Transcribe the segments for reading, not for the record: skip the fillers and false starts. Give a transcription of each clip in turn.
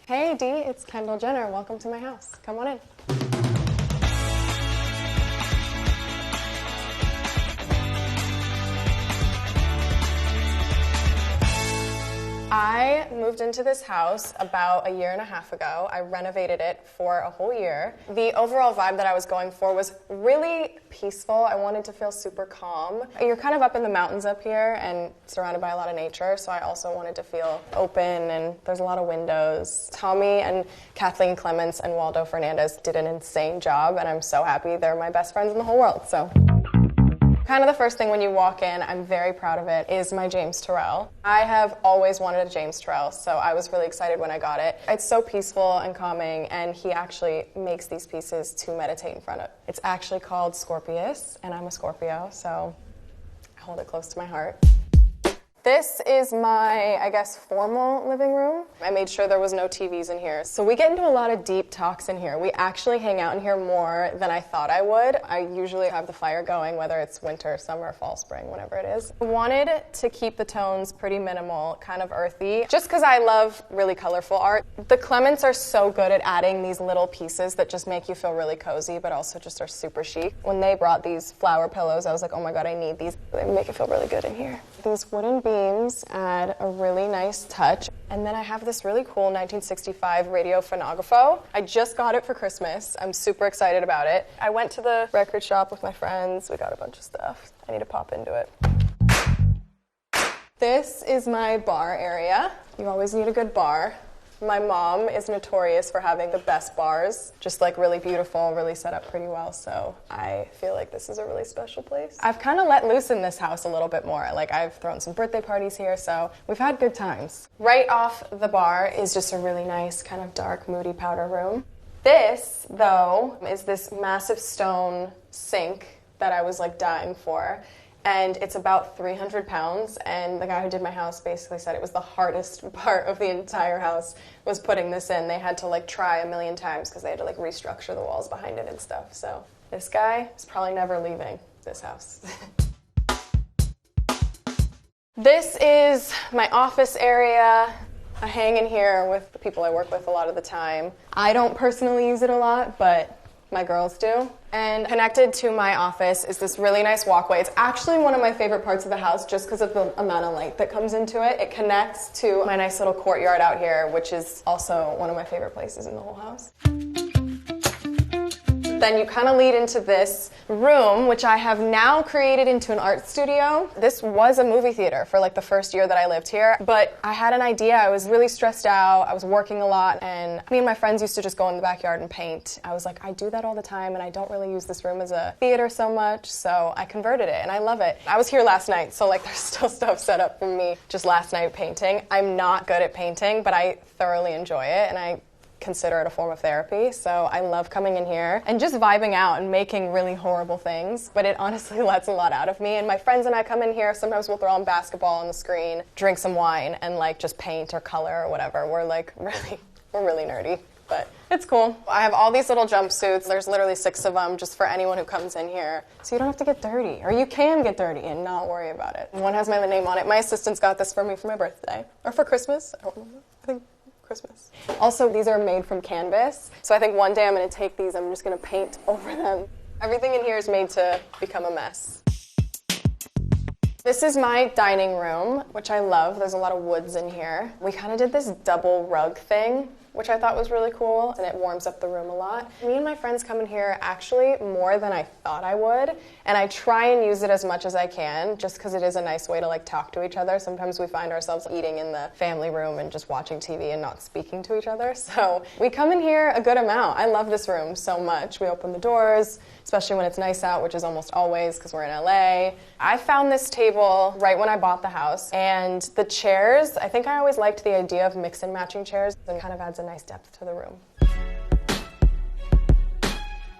Hey Dee, it's Kendall Jenner. Welcome to my house. Come on in. I moved into this house about a year and a half ago. I renovated it for a whole year. The overall vibe that I was going for was really peaceful. I wanted to feel super calm. You're kind of up in the mountains up here and surrounded by a lot of nature, so I also wanted to feel open, and there's a lot of windows. Tommy and Kathleen Clements and Waldo Fernandez did an insane job, and I'm so happy. They're my best friends in the whole world, so. Kind of the first thing when you walk in, I'm very proud of it, is my James Turrell. I have always wanted a James Turrell, so I was really excited when I got it. It's so peaceful and calming, and he actually makes these pieces to meditate in front of. It's actually called Scorpius, and I'm a Scorpio, so I hold it close to my heart. This is my, I guess, formal living room. I made sure there was no TVs in here. So we get into a lot of deep talks in here. We actually hang out in here more than I thought I would. I usually have the fire going, whether it's winter, summer, fall, spring, whatever it is. I wanted to keep the tones pretty minimal, kind of earthy, just because I love really colorful art. The Clements are so good at adding these little pieces that just make you feel really cozy, but also just are super chic. When they brought these flower pillows, I was like, oh my God, I need these. They make it feel really good in here. These wooden beams add a really nice touch. And then I have this really cool 1965 radio phonographo. I just got it for Christmas. I'm super excited about it. I went to the record shop with my friends. We got a bunch of stuff. I need to pop into it. This is my bar area. You always need a good bar. My mom is notorious for having the best bars, just like really beautiful, really set up pretty well, so I feel like this is a really special place. I've kind of let loose in this house a little bit more. Like, I've thrown some birthday parties here, so we've had good times. Right off the bar is just a really nice kind of dark, moody powder room. This, though, is this massive stone sink that I was like dying for. And it's about 300 pounds, and the guy who did my house basically said it was the hardest part of the entire house was putting this in. They had to like try a million times because they had to like restructure the walls behind it and stuff. So this guy is probably never leaving this house. This is my office area. I hang in here with the people I work with a lot of the time. I don't personally use it a lot, but my girls do. And connected to my office is this really nice walkway. It's actually one of my favorite parts of the house just because of the amount of light that comes into it. It connects to my nice little courtyard out here, which is also one of my favorite places in the whole house. Then you kind of lead into this room, which I have now created into an art studio. This was a movie theater for like the first year that I lived here, but I had an idea. I was really stressed out. I was working a lot, and me and my friends used to just go in the backyard and paint. I was like, I do that all the time, and I don't really use this room as a theater so much, so I converted it, and I love it. I was here last night, so like there's still stuff set up for me just last night painting. I'm not good at painting, but I thoroughly enjoy it, and I consider it a form of therapy, so I love coming in here and just vibing out and making really horrible things, but it honestly lets a lot out of me. And my friends and I come in here, sometimes we'll throw on basketball on the screen, drink some wine, and like just paint or color or whatever. We're really nerdy, but it's cool. I have all these little jumpsuits. There's literally 6 of them just for anyone who comes in here, so you don't have to get dirty, or you can get dirty and not worry about it. One has my name on it. My assistants got this for me for my birthday, or for Christmas, I don't remember. I think Christmas. Also, these are made from canvas, so I think one day I'm going to take these, I'm just going to paint over them. Everything in here is made to become a mess. This is my dining room, which I love. There's a lot of woods in here. We kind of did this double rug thing, which I thought was really cool, and it warms up the room a lot. Me and my friends come in here actually more than I thought I would, and I try and use it as much as I can, just because it is a nice way to like talk to each other. Sometimes we find ourselves eating in the family room and just watching TV and not speaking to each other, so we come in here a good amount. I love this room so much. We open the doors, especially when it's nice out, which is almost always because we're in LA. I found this table right when I bought the house, and the chairs, I think I always liked the idea of mix and matching chairs, and kind of adds a nice depth to the room.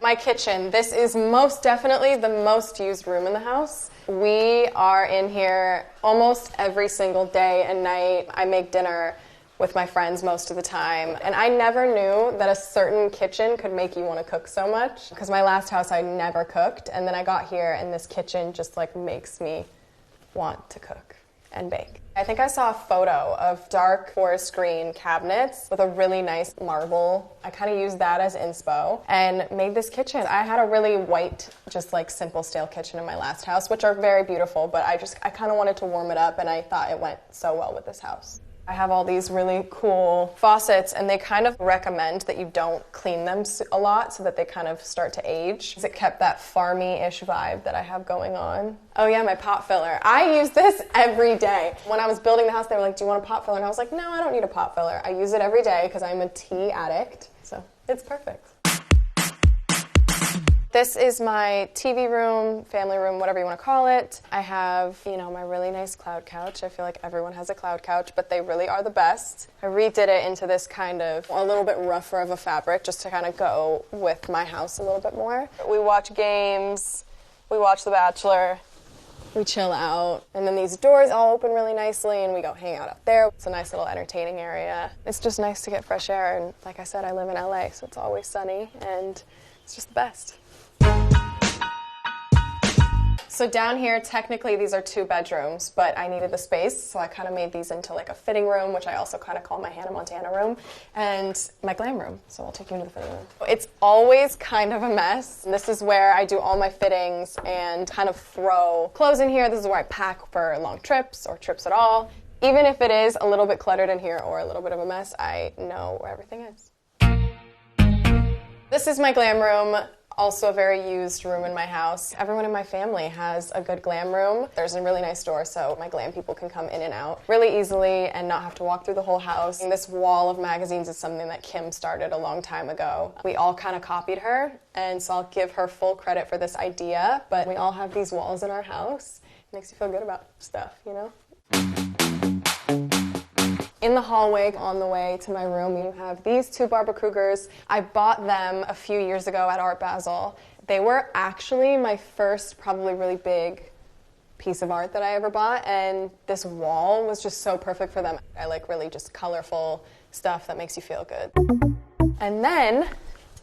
My kitchen. This is most definitely the most used room in the house. We are in here almost every single day and night. I make dinner with my friends most of the time, and I never knew that a certain kitchen could make you want to cook so much, because my last house I never cooked, and then I got here and this kitchen just like makes me want to cook. and bake. I think I saw a photo of dark forest green cabinets with a really nice marble. I kind of used that as inspo and made this kitchen. I had a really white, just like simple stale kitchen in my last house, which are very beautiful, but I kind of wanted to warm it up, and I thought it went so well with this house. I have all these really cool faucets, and they kind of recommend that you don't clean them a lot so that they kind of start to age. It kept that farmy-ish vibe that I have going on. Oh yeah, my pot filler. I use this every day. When I was building the house, they were like, do you want a pot filler? And I was like, no, I don't need a pot filler. I use it every day because I'm a tea addict, so it's perfect. This is my TV room, family room, whatever you want to call it. I have, my really nice cloud couch. I feel like everyone has a cloud couch, but they really are the best. I redid it into this kind of a little bit rougher of a fabric just to kind of go with my house a little bit more. We watch games, we watch The Bachelor, we chill out, and then these doors all open really nicely and we go hang out up there. It's a nice little entertaining area. It's just nice to get fresh air, and like I said, I live in LA, so it's always sunny, and it's just the best. So down here, technically these are 2 bedrooms, but I needed the space, so I kind of made these into like a fitting room, which I also kind of call my Hannah Montana room, and my glam room. So I'll take you into the fitting room. It's always kind of a mess. This is where I do all my fittings and kind of throw clothes in here. This is where I pack for long trips or trips at all. Even if it is a little bit cluttered in here or a little bit of a mess, I know where everything is. This is my glam room. Also a very used room in my house. Everyone in my family has a good glam room. There's a really nice door so my glam people can come in and out really easily and not have to walk through the whole house. And this wall of magazines is something that Kim started a long time ago. We all kind of copied her, and so I'll give her full credit for this idea, but we all have these walls in our house. It makes you feel good about stuff, In the hallway on the way to my room, you have these 2 Barbara Krugers. I bought them a few years ago at Art Basel. They were actually my first probably really big piece of art that I ever bought, and this wall was just so perfect for them. I like really just colorful stuff that makes you feel good. And then,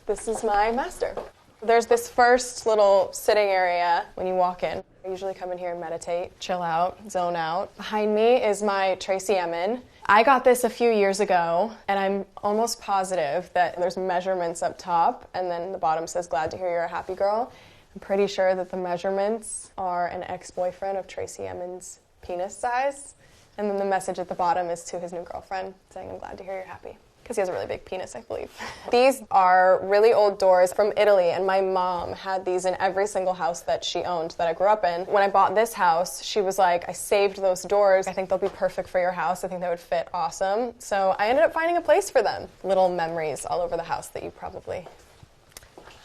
this is my master. There's this first little sitting area when you walk in. I usually come in here and meditate, chill out, zone out. Behind me is my Tracy Emin. I got this a few years ago, and I'm almost positive that there's measurements up top, and then the bottom says, glad to hear you're a happy girl. I'm pretty sure that the measurements are an ex-boyfriend of Tracy Emin's penis size, and then the message at the bottom is to his new girlfriend, saying, I'm glad to hear you're happy. Because he has a really big penis, I believe. These are really old doors from Italy, and my mom had these in every single house that she owned that I grew up in. When I bought this house, she was like, I saved those doors. I think they'll be perfect for your house. I think they would fit awesome. So I ended up finding a place for them. Little memories all over the house that you probably,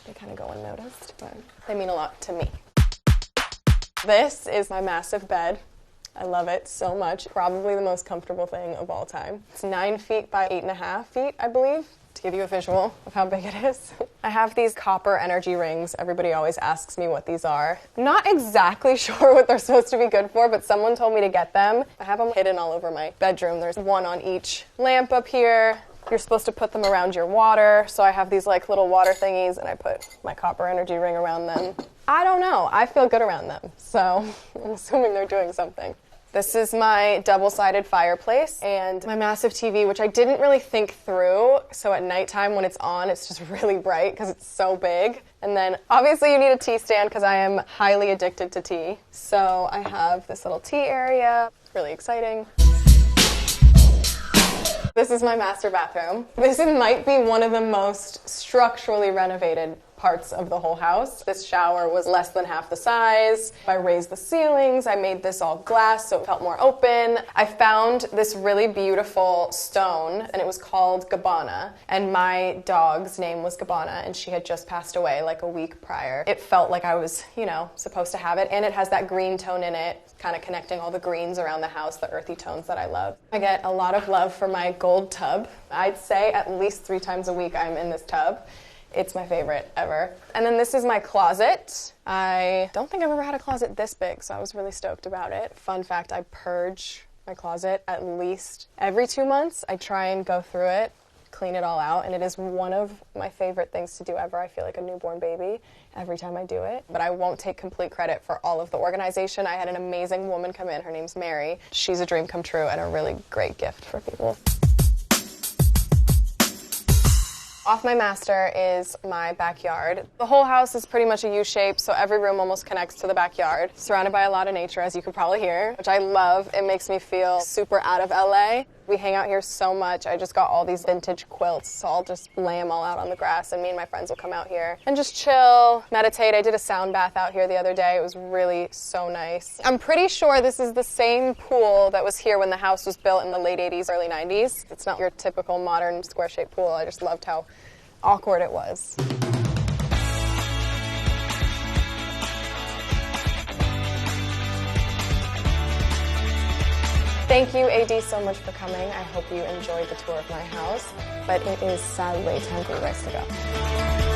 they kind of go unnoticed, but they mean a lot to me. This is my massive bed. I love it so much. Probably the most comfortable thing of all time. It's 9 feet by 8.5 feet, I believe, to give you a visual of how big it is. I have these copper energy rings. Everybody always asks me what these are. I'm not exactly sure what they're supposed to be good for, but someone told me to get them. I have them hidden all over my bedroom. There's one on each lamp up here. You're supposed to put them around your water. So I have these like little water thingies, and I put my copper energy ring around them. I don't know. I feel good around them, so I'm assuming they're doing something. This is my double-sided fireplace and my massive TV, which I didn't really think through. So at nighttime when it's on, it's just really bright because it's so big. And then obviously you need a tea stand because I am highly addicted to tea. So I have this little tea area. It's really exciting. This is my master bathroom. This might be one of the most structurally renovated parts of the whole house. This shower was less than half the size. I raised the ceilings. I made this all glass so it felt more open. I found this really beautiful stone, and it was called Gabbana. And my dog's name was Gabbana, and she had just passed away like a week prior. It felt like I was, supposed to have it. And it has that green tone in it, kind of connecting all the greens around the house, the earthy tones that I love. I get a lot of love for my gold tub. I'd say at least 3 times a week I'm in this tub. It's my favorite ever. And then this is my closet. I don't think I've ever had a closet this big, so I was really stoked about it. Fun fact, I purge my closet at least every 2 months. I try and go through it, clean it all out, and it is one of my favorite things to do ever. I feel like a newborn baby every time I do it, but I won't take complete credit for all of the organization. I had an amazing woman come in. Her name's Mary. She's a dream come true and a really great gift for people. Off my master is my backyard. The whole house is pretty much a U shape, so every room almost connects to the backyard. Surrounded by a lot of nature, as you can probably hear, which I love. It makes me feel super out of LA. We hang out here so much. I just got all these vintage quilts, so I'll just lay them all out on the grass, and me and my friends will come out here and just chill, meditate. I did a sound bath out here the other day. It was really so nice. I'm pretty sure this is the same pool that was here when the house was built in the late 80s, early 90s. It's not your typical modern square-shaped pool. I just loved how awkward it was. Thank you, AD, so much for coming. I hope you enjoyed the tour of my house, but it is sadly time for you guys to go.